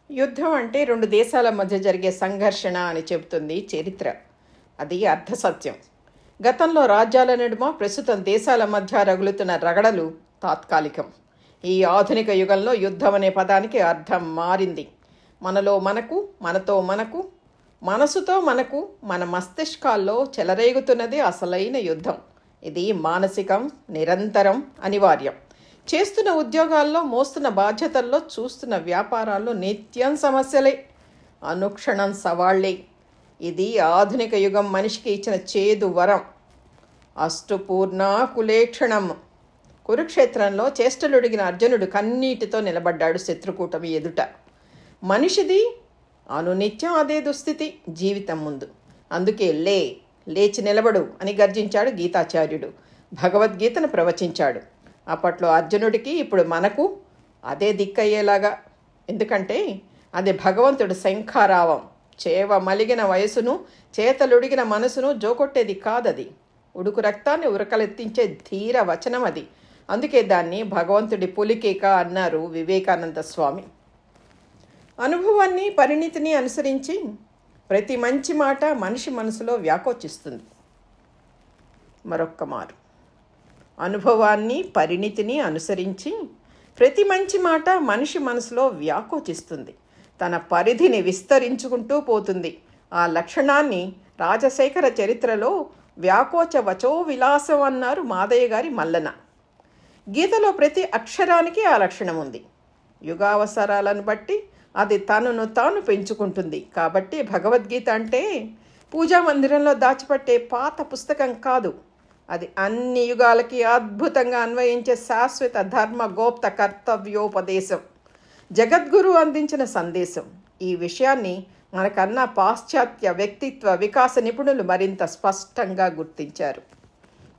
యుద్ధం అంటే రెండు దేశాల మధ్య జరిగే సంఘర్షణ అని చెబుతుంది చరిత్ర. అది అర్ధసత్యం. గతంలో రాజ్యాల నడుమ, ప్రస్తుతం దేశాల మధ్య రగులుతున్న రగడలు తాత్కాలికం. ఈ ఆధునిక యుగంలో యుద్ధం అనే పదానికి అర్థం మారింది. మనలో మనకు, మనతో మనకు, మనసుతో మనకు, మన మస్తిష్కాల్లో చెలరేగుతున్నది అసలైన యుద్ధం. ఇది మానసికం, నిరంతరం, అనివార్యం. చేస్తున్న ఉద్యోగాల్లో, మోస్తున్న బాధ్యతల్లో, చూస్తున్న వ్యాపారాల్లో నిత్యం సమస్యలే, అనుక్షణం సవాళ్లే. ఇది ఆధునిక యుగం మనిషికి ఇచ్చిన చేదు వరం. అష్టపూర్ణ కులేక్షణం. కురుక్షేత్రంలో చేష్టలుడిగిన అర్జునుడు కన్నీటితో నిలబడ్డాడు శత్రుకూటమి ఎదుట. మనిషిది అనునిత్యం అదే దుస్థితి జీవితం ముందు. అందుకే లేచి నిలబడు అని గర్జించాడు గీతాచార్యుడు. భగవద్గీతను ప్రవచించాడు. అప్పట్లో అర్జునుడికి, ఇప్పుడు మనకు అదే దిక్కయ్యేలాగా. ఎందుకంటే అది భగవంతుడు శంఖారావం. చేవ మలిగిన వయసును, చేతలుడిగిన మనసును జోకొట్టేది కాదది. ఉడుకు రక్తాన్ని ఉరకలెత్తించే ధీర వచనం అది. అందుకే దాన్ని భగవంతుడి పులికేక అన్నారు వివేకానంద స్వామి. అనుభవాన్ని, పరిణితిని అనుసరించి ప్రతి మంచి మాట మనిషి మనసులో వ్యాకోచిస్తుంది. మరొక్క మారు, అనుభవాన్ని, పరిణితిని అనుసరించి ప్రతి మంచి మాట మనిషి మనసులో వ్యాకోచిస్తుంది. తన పరిధిని విస్తరించుకుంటూ పోతుంది. ఆ లక్షణాన్ని రాజశేఖర చరిత్రలో వ్యాకోచ వచో విలాసం అన్నారు మాదయ్య గారి మల్లన. గీతలో ప్రతి అక్షరానికి ఆ లక్షణం ఉంది. యుగావసరాలను బట్టి అది తనను తాను పెంచుకుంటుంది. కాబట్టి భగవద్గీత అంటే పూజా మందిరంలో దాచిపెట్టే పాత పుస్తకం కాదు. అది అన్ని యుగాలకి అద్భుతంగా అన్వయించే శాశ్వత ధర్మ గోప్త కర్తవ్యోపదేశం, జగద్గురు అందించిన సందేశం. ఈ విషయాన్ని మనకన్నా పాశ్చాత్య వ్యక్తిత్వ వికాస నిపుణులు మరింత స్పష్టంగా గుర్తించారు.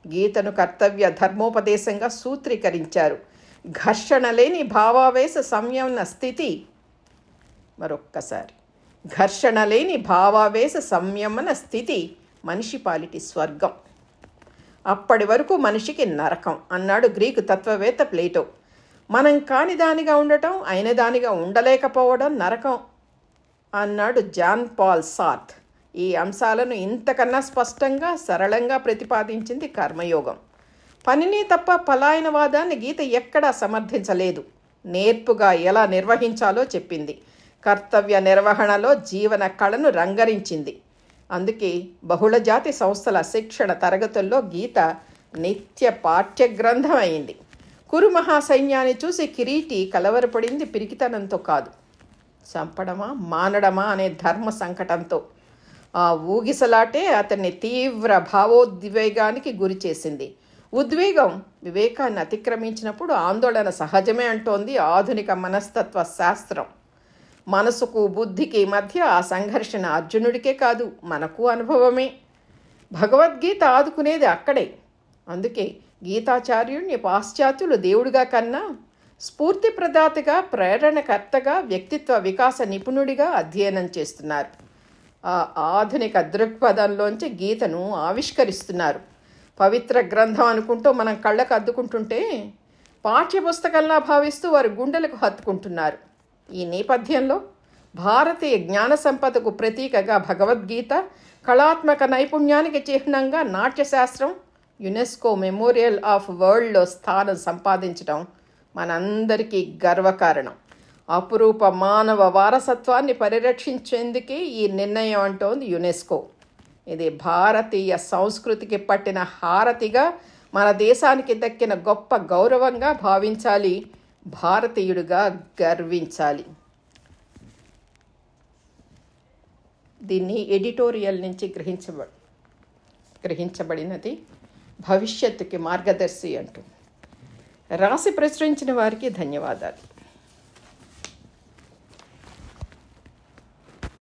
గీతను కర్తవ్య ధర్మోపదేశంగా సూత్రీకరించారు. ఘర్షణ లేని భావావేశ సంయమన స్థితి. మరొక్కసారి, ఘర్షణ లేని భావావేశ సంయమన స్థితి మనిషి పాలిటి స్వర్గం. అప్పటి వరకు మనిషికి నరకం అన్నాడు గ్రీకు తత్వవేత్త ప్లేటో. మనం కాని దానిగా ఉండటం, అయిన దానిగా ఉండలేకపోవడం నరకం అన్నాడు జాన్ పాల్ సార్త్. ఈ అంశాలను ఇంతకన్నా స్పష్టంగా, సరళంగా ప్రతిపాదించింది కర్మయోగం. పనిని తప్ప పలాయనవాదాన్ని గీత ఎక్కడా సమర్థించలేదు. నేర్పుగా ఎలా నిర్వహించాలో చెప్పింది. కర్తవ్య నిర్వహణలో జీవన కళను రంగరించింది. అందుకే బహుళజాతి సంస్థల శిక్షణ తరగతుల్లో గీత నిత్య పాఠ్యగ్రంథం అయింది. కురు మహాసైన్యాన్ని చూసి కిరీటి కలవరపడింది పిరికితనంతో కాదు, చంపడమా మానడమా అనే ధర్మ సంకటంతో. ఆ ఊగిసలాటే అతన్ని తీవ్ర భావోద్వేగానికి గురి చేసింది. ఉద్వేగం వివేకాన్ని అతిక్రమించినప్పుడు ఆందోళన సహజమే అంటోంది ఆధునిక మనస్తత్వ శాస్త్రం. మనసుకు బుద్ధికి మధ్య ఆ సంఘర్షణ అర్జునుడికే కాదు, మనకు అనుభవమే. భగవద్గీత ఆదుకునేది అక్కడే. అందుకే గీతాచార్యుడిని పాశ్చాత్యులు దేవుడిగా కన్నా స్ఫూర్తి ప్రదాతగా, ప్రేరణకర్తగా, వ్యక్తిత్వ వికాస నిపుణుడిగా అధ్యయనం చేస్తున్నారు. ఆ ఆధునిక దృక్పథంలోంచి గీతను ఆవిష్కరిస్తున్నారు. పవిత్ర గ్రంథం అనుకుంటూ మనం కళ్ళకు అద్దుకుంటుంటే పాఠ్యపుస్తకంలా భావిస్తూ వారి గుండెలకు హత్తుకుంటున్నారు. ఈ నేపథ్యంలో భారతీయ జ్ఞాన సంపదకు ప్రతీకగా భగవద్గీత, కళాత్మక నైపుణ్యానికి చిహ్నంగా నాట్యశాస్త్రం యునెస్కో మెమోరియల్ ఆఫ్ వరల్డ్లో స్థానం సంపాదించడం మనందరికీ గర్వకారణం. అపురూప మానవ వారసత్వాన్ని పరిరక్షించేందుకే ఈ నిర్ణయం అంటోంది యునెస్కో. ఇది భారతీయ సంస్కృతికి పట్టిన హారతిగా, మన దేశానికి దక్కిన గొప్ప గౌరవంగా భావించాలి. భారతీయుడిగా గర్వించాలి. దీన్ని ఎడిటోరియల్ నుంచి గ్రహించబడినది. భవిష్యత్తుకి మార్గదర్శి అంటూ రాసి ప్రచురించిన వారికి ధన్యవాదాలు.